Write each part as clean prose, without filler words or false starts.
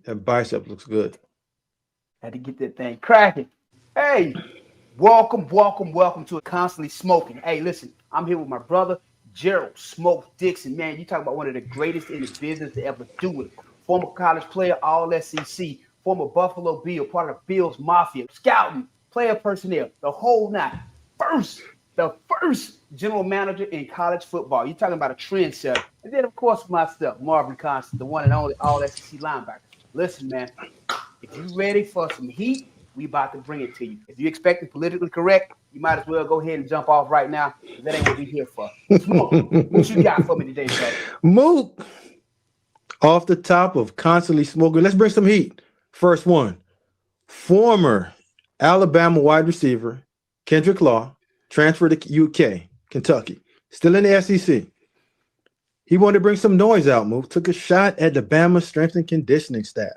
That bicep looks good. Had to get that thing cracking. Hey, welcome to Constantly Smoking. Hey, listen, I'm here with my brother, Gerald Smoke Dixon. Man, you talk about one of the greatest in the business to ever do it. Former college player, all SEC, former Buffalo Bill, part of Bill's Mafia, scouting, player personnel, the whole nine. The first general manager in college football. You're talking about a trendsetter. And then, of course, myself, Marvin Constant, the one and only all SEC linebacker. Listen, man, if you're ready for some heat, we about to bring it to you. If you expect it politically correct, you might as well go ahead and jump off right now. That ain't what we here for. Smoke, what you got for me today, brother? Mook, off the top of Constantly Smoking, let's bring some heat. First one, former Alabama wide receiver, Kendrick Law, transferred to UK, Kentucky, still in the SEC. He wanted to bring some noise out, Mook, took a shot at the Bama strength and conditioning staff.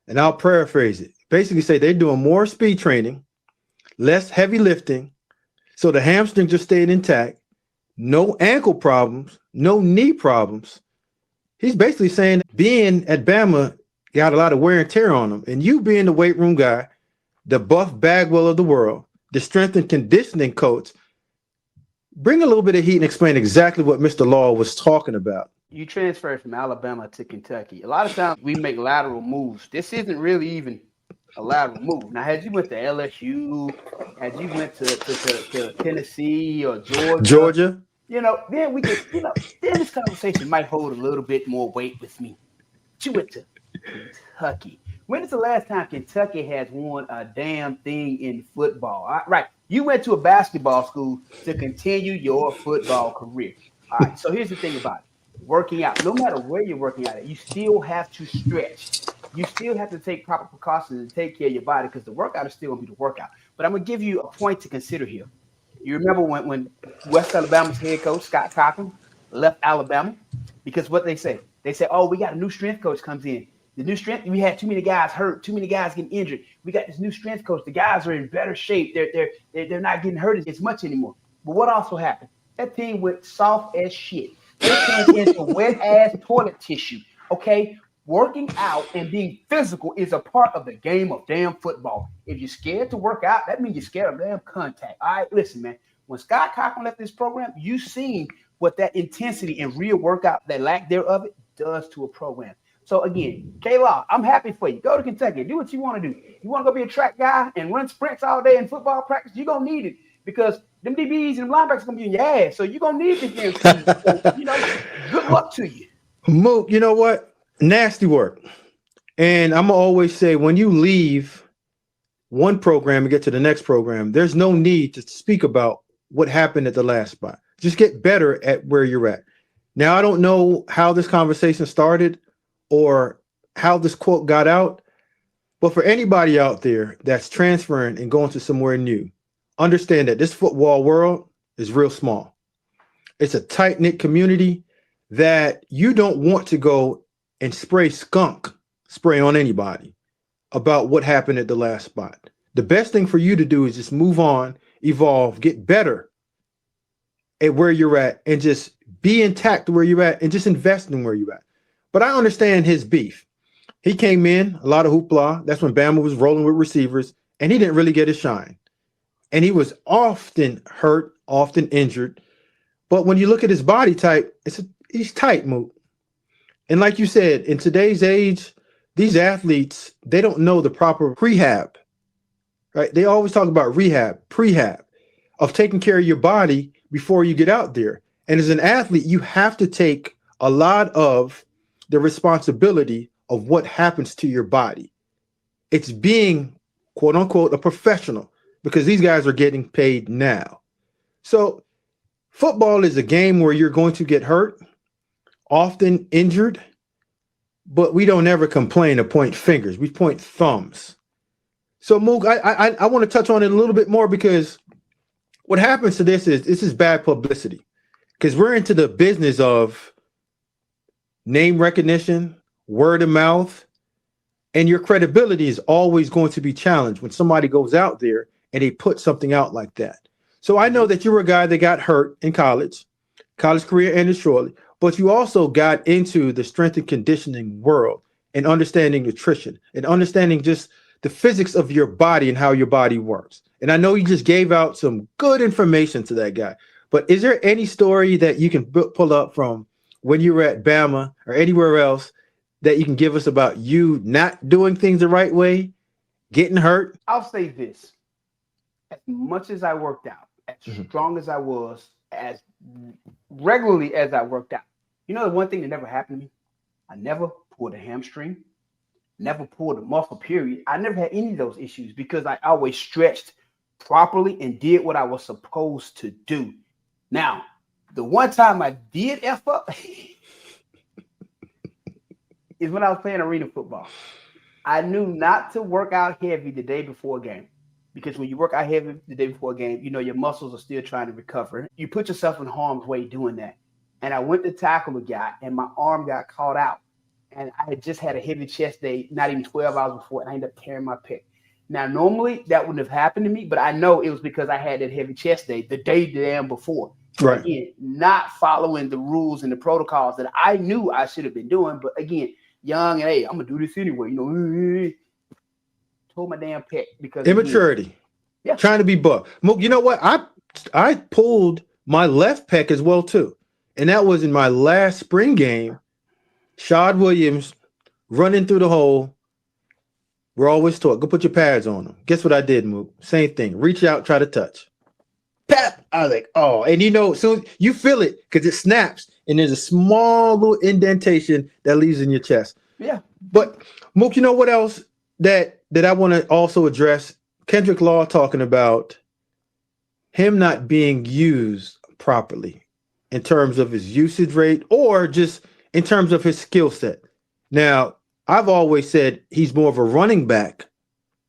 And I'll paraphrase it. Basically say they're doing more speed training, less heavy lifting, so the hamstring just stayed intact, no ankle problems, no knee problems. He's basically saying being at Bama got a lot of wear and tear on him. And you being the weight room guy, the Buff Bagwell of the world, the strength and conditioning coach, bring a little bit of heat and explain exactly what Mr. Law was talking about. You transferred from Alabama to Kentucky. A lot of times we make lateral moves. This isn't really even a lateral move. Now, had you went to LSU, had you went to Tennessee or Georgia, then we could, then this conversation might hold a little bit more weight with me. But you went to Kentucky. When is the last time Kentucky has won a damn thing in football? All right. You went to a basketball school to continue your football career. All right. So here's the thing about it. Working out, no matter where you're working out at, you still have to stretch. You still have to take proper precautions and take care of your body because the workout is still going to be the workout. But I'm going to give you a point to consider here. You remember when West Alabama's head coach, Scott Cochran, left Alabama? Because what they say, oh, we got a new strength coach comes in. The new strength, we had too many guys hurt, too many guys getting injured. We got this new strength coach. The guys are in better shape. They're not getting hurt as much anymore. But what also happened? That team went soft as shit. It turned into wet-ass toilet tissue, okay? Working out and being physical is a part of the game of damn football. If you're scared to work out, that means you're scared of damn contact. All right, listen, man. When Scott Cochran left this program, you seen what that intensity and real workout, that lack thereof it, does to a program. So, again, K-Law, I'm happy for you. Go to Kentucky. Do what you want to do. You want to go be a track guy and run sprints all day in football practice, you're going to need it because them DBs and linebackers going to be in your ass. So you're going to need this damn team. So, good luck to you. Mook, you know what? Nasty work. And I'm going to always say when you leave one program and get to the next program, there's no need to speak about what happened at the last spot. Just get better at where you're at. Now, I don't know how this conversation started or how this quote got out, but for anybody out there that's transferring and going to somewhere new, understand that this football world is real small. It's a tight-knit community that you don't want to go and spray on anybody about what happened at the last spot. The best thing for you to do is just move on, evolve, get better at where you're at, and just be intact where you're at and just invest in where you're at. But I understand his beef. He came in, a lot of hoopla. That's when Bama was rolling with receivers, and he didn't really get his shine. And he was often hurt, often injured. But when you look at his body type, he's tight, Mook. And like you said, in today's age, these athletes, they don't know the proper prehab, right? They always talk about prehab, of taking care of your body before you get out there. And as an athlete, you have to take a lot of the responsibility of what happens to your body. It's being, quote unquote, a professional because these guys are getting paid now. So football is a game where you're going to get hurt, often injured, but we don't ever complain or point fingers. We point thumbs. So Mook, I want to touch on it a little bit more because what happens to this is bad publicity because we're into the business of name recognition, word of mouth, and your credibility is always going to be challenged when somebody goes out there and they put something out like that. So I know that you were a guy that got hurt in college career ended shortly, but you also got into the strength and conditioning world and understanding nutrition and understanding just the physics of your body and how your body works. And I know you just gave out some good information to that guy, but is there any story that you can pull up from when you were at Bama or anywhere else that you can give us about you not doing things the right way, getting hurt? I'll say this. As much as I worked out, as strong as I was, as regularly as I worked out, you know the one thing that never happened to me? I never pulled a hamstring, never pulled a muscle, period. I never had any of those issues because I always stretched properly and did what I was supposed to do. Now, the one time I did F up is when I was playing arena football. I knew not to work out heavy the day before a game. Because when you work out heavy the day before a game, you know your muscles are still trying to recover. You put yourself in harm's way doing that. And I went to tackle a guy, and my arm got caught out. And I had just had a heavy chest day, not even 12 hours before, and I ended up tearing my pec. Now, normally that wouldn't have happened to me, but I know it was because I had that heavy chest day the day damn before. Right. Again, not following the rules and the protocols that I knew I should have been doing. But again, young and hey, I'm gonna do this anyway. You know, told my damn pec because immaturity. Yeah, trying to be buck. You know what? I pulled my left pec as well too, and that was in my last spring game. Shad Williams running through the hole. We're always taught, go put your pads on them. Guess what I did, Mook? Same thing. Reach out, try to touch. Pap! I was like, oh, and you know, soon you feel it because it snaps, and there's a small little indentation that leaves in your chest. Yeah. But Mook, you know what else that I want to also address? Kendrick Law talking about him not being used properly in terms of his usage rate or just in terms of his skill set. Now, I've always said he's more of a running back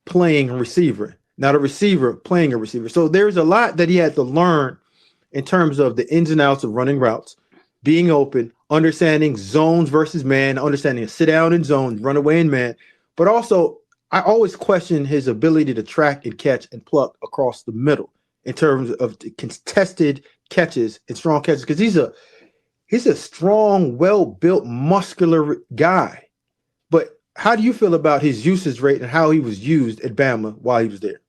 playing a receiver, not a receiver playing a receiver. So there's a lot that he had to learn in terms of the ins and outs of running routes, being open, understanding zones versus man, understanding a sit down in zone, run away in man. But also, I always question his ability to track and catch and pluck across the middle in terms of contested catches and strong catches, because he's a strong, well-built, muscular guy. But how do you feel about his usage rate and how he was used at Bama while he was there?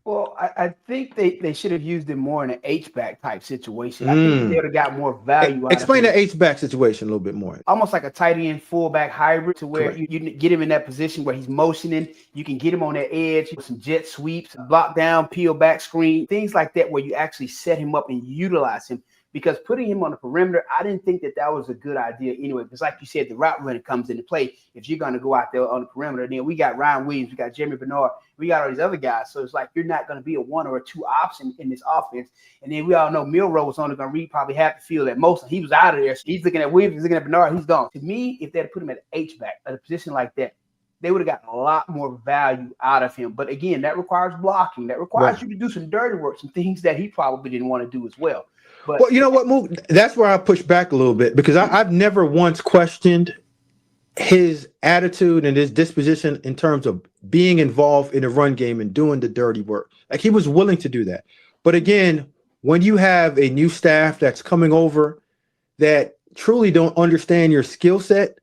Well, I think they should have used him more in an H-back type situation. I think they would have got more value out Explain of the H-back situation a little bit more. Almost like a tight end fullback hybrid to where you get him in that position where he's motioning. You can get him on that edge with some jet sweeps, block down, peel back screen, things like that where you actually set him up and utilize him. Because putting him on the perimeter, I didn't think that was a good idea anyway. Because like you said, the route running comes into play. If you're going to go out there on the perimeter, then we got Ryan Williams, we got Germie Bernard, we got all these other guys. So it's like you're not going to be a one or a two option in this offense. And then we all know Milroe was only going to read probably half the field at most. He was out of there. So he's looking at Williams, he's looking at Bernard, he's gone. To me, if they had put him at an H-back, at a position like that, they would have gotten a lot more value out of him. But again, that requires blocking. That requires you to do some dirty work, some things that he probably didn't want to do as well. But, well, you know what, Mook? That's where I push back a little bit because I've never once questioned his attitude and his disposition in terms of being involved in the run game and doing the dirty work. Like he was willing to do that. But again, when you have a new staff that's coming over that truly don't understand your skill set,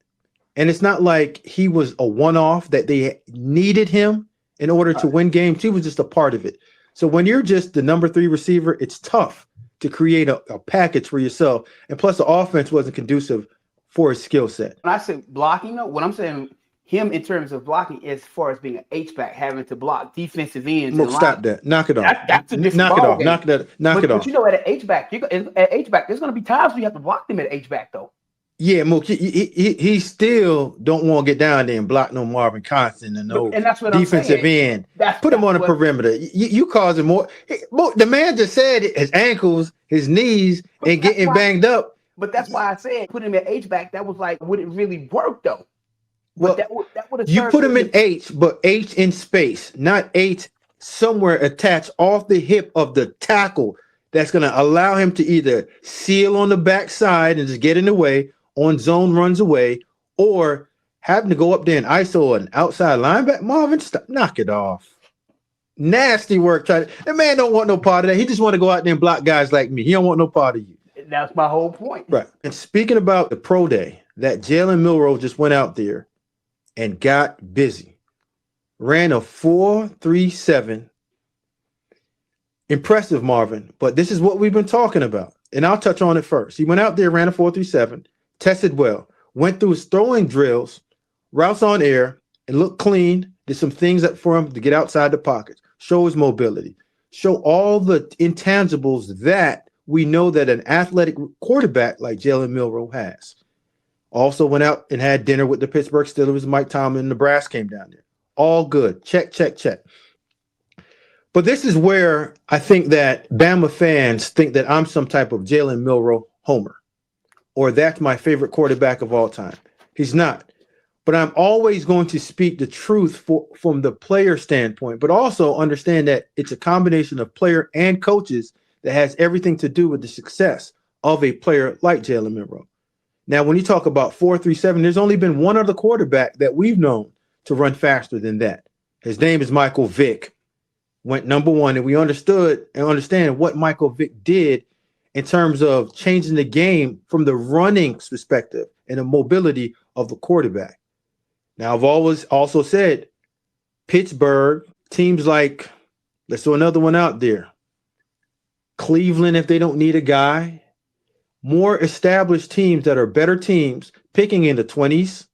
and it's not like he was a one-off that they needed him in order to win games. He was just a part of it. So when you're just the number 3 receiver, it's tough to create a package for yourself. And plus the offense wasn't conducive for his skill set. When I say blocking, though, what I'm saying him in terms of blocking as far as being an H-back, having to block defensive ends. Look, stop that. Knock it off. That's a different knock it off. game. Knock it off. But you know, at an H-back, there's going to be times where you have to block them at H-back, though. Yeah, Mook, he still don't want to get down there and block no Marvin Constant and no defensive end. Put him on the perimeter. You causing more. The man just said his ankles, his knees, and getting banged up. But that's why I said put him at H-back. That was like, would it really work though? Well, that would you put him in H, but H in space, not H somewhere attached off the hip of the tackle. That's going to allow him to either seal on the backside and just get in the way. On zone runs away, or having to go up there and ISO an outside linebacker. Marvin, stop, knock it off. Nasty work. The man don't want no part of that. He just want to go out there and block guys like me. He don't want no part of you. That's my whole point. Right. And speaking about the pro day, that Jalen Milroe just went out there and got busy. Ran a 4.37. Impressive, Marvin, but this is what we've been talking about, and I'll touch on it first. He went out there, ran a 4.37, tested well, went through his throwing drills, routes on air, and looked clean, did some things up for him to get outside the pocket, show his mobility, show all the intangibles that we know that an athletic quarterback like Jalen Milroe has. Also went out and had dinner with the Pittsburgh Steelers. Mike Tomlin and Nebraska came down there. All good. Check, check, check. But this is where I think that Bama fans think that I'm some type of Jalen Milroe homer, or that's my favorite quarterback of all time. He's not. But I'm always going to speak the truth from the player standpoint, but also understand that it's a combination of player and coaches that has everything to do with the success of a player like Jalen Milroe. Now, when you talk about 4.37, there's only been one other quarterback that we've known to run faster than that. His name is Michael Vick. Went number one, and we understand what Michael Vick did in terms of changing the game from the running perspective and the mobility of the quarterback. Now, I've always also said Pittsburgh, teams like, let's throw another one out there, Cleveland, if they don't need a guy, more established teams that are better teams, picking in the 20s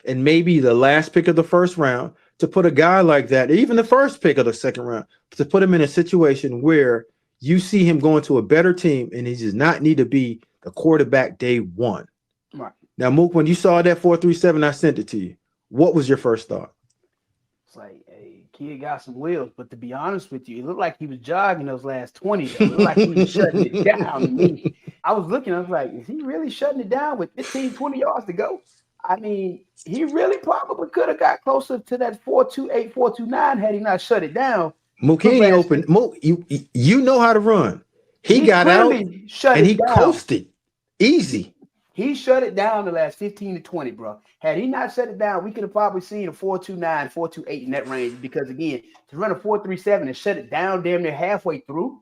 and maybe the last pick of the first round, to put a guy like that, even the first pick of the second round, to put him in a situation where you see him going to a better team and he does not need to be the quarterback day one. Right. Now, Mook, when you saw that 4.37, I sent it to you. What was your first thought? It's like, hey, kid got some wheels, but to be honest with you, it looked like he was jogging those last 20. It looked like he was shutting it down to me. I was looking, I was like, is he really shutting it down with 15, 20 yards to go? I mean, he really probably could have got closer to that 4.28, 4.29 had he not shut it down. Mook, he ain't open. Mook, you know how to run. He got out and he coasted easy. He shut it down the last 15 to 20, bro. Had he not shut it down, we could have probably seen a 4.29, 4.28 in that range, because, again, to run a 4.37 and shut it down damn near halfway through.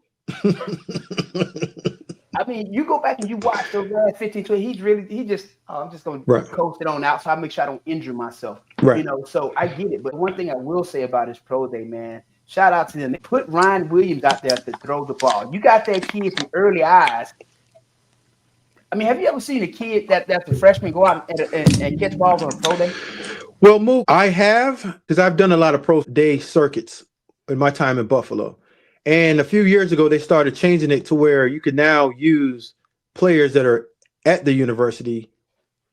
I mean, you go back and you watch those last 15, 20, I'm just going to coast it on out so I make sure I don't injure myself. Right. You know, so I get it. But one thing I will say about his pro day, man, shout out to them. They put Ryan Williams out there to throw the ball. You got that kid from early eyes. I mean, have you ever seen a kid that's a freshman go out and catch balls on a pro day? Well, Mook, I have, because I've done a lot of pro day circuits in my time in Buffalo. And a few years ago, they started changing it to where you can now use players that are at the university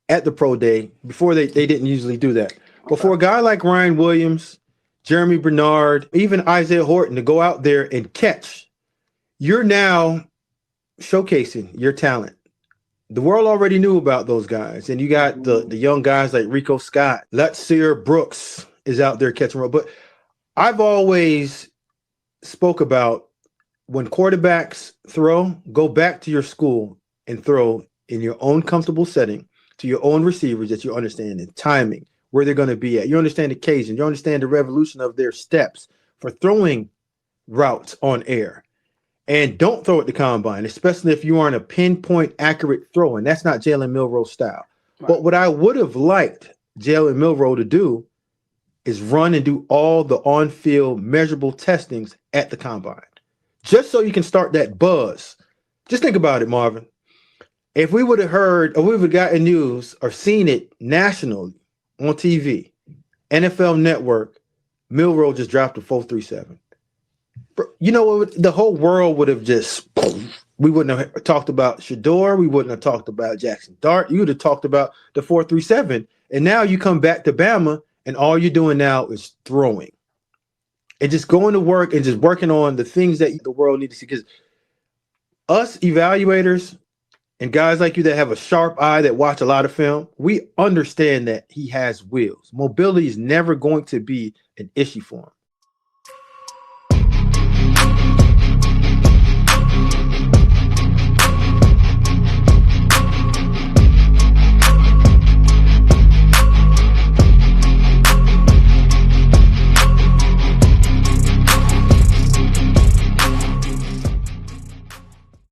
at the pro day. Before they didn't usually do that. But for a guy like Ryan Williams, Germie Bernard, even Isaiah Horton to go out there and catch, you're now showcasing your talent. The world already knew about those guys. And you got the young guys like Rico Scott, Letzier Brooks is out there catching. But I've always spoke about when quarterbacks throw, go back to your school and throw in your own comfortable setting to your own receivers that you understand the timing, where they're going to be at. You understand the occasion. You understand the revolution of their steps for throwing routes on air. And don't throw at the combine, especially if you aren't a pinpoint accurate thrower. And that's not Jalen Milroe's style. Right. But what I would have liked Jalen Milroe to do is run and do all the on-field measurable testings at the combine, just so you can start that buzz. Just think about it, Marvin. If we would have heard, or we would have gotten news or seen it nationally on TV, NFL Network, Milroe just dropped a 4.37. You know, the whole world would have just, we wouldn't have talked about Shador. We wouldn't have talked about Jackson Dart. You would have talked about the 4.37. And now you come back to Bama, and all you're doing now is throwing and just going to work and just working on the things that the world needs to see. Because us evaluators and guys like you that have a sharp eye that watch a lot of film, we understand that he has wheels. Mobility is never going to be an issue for him.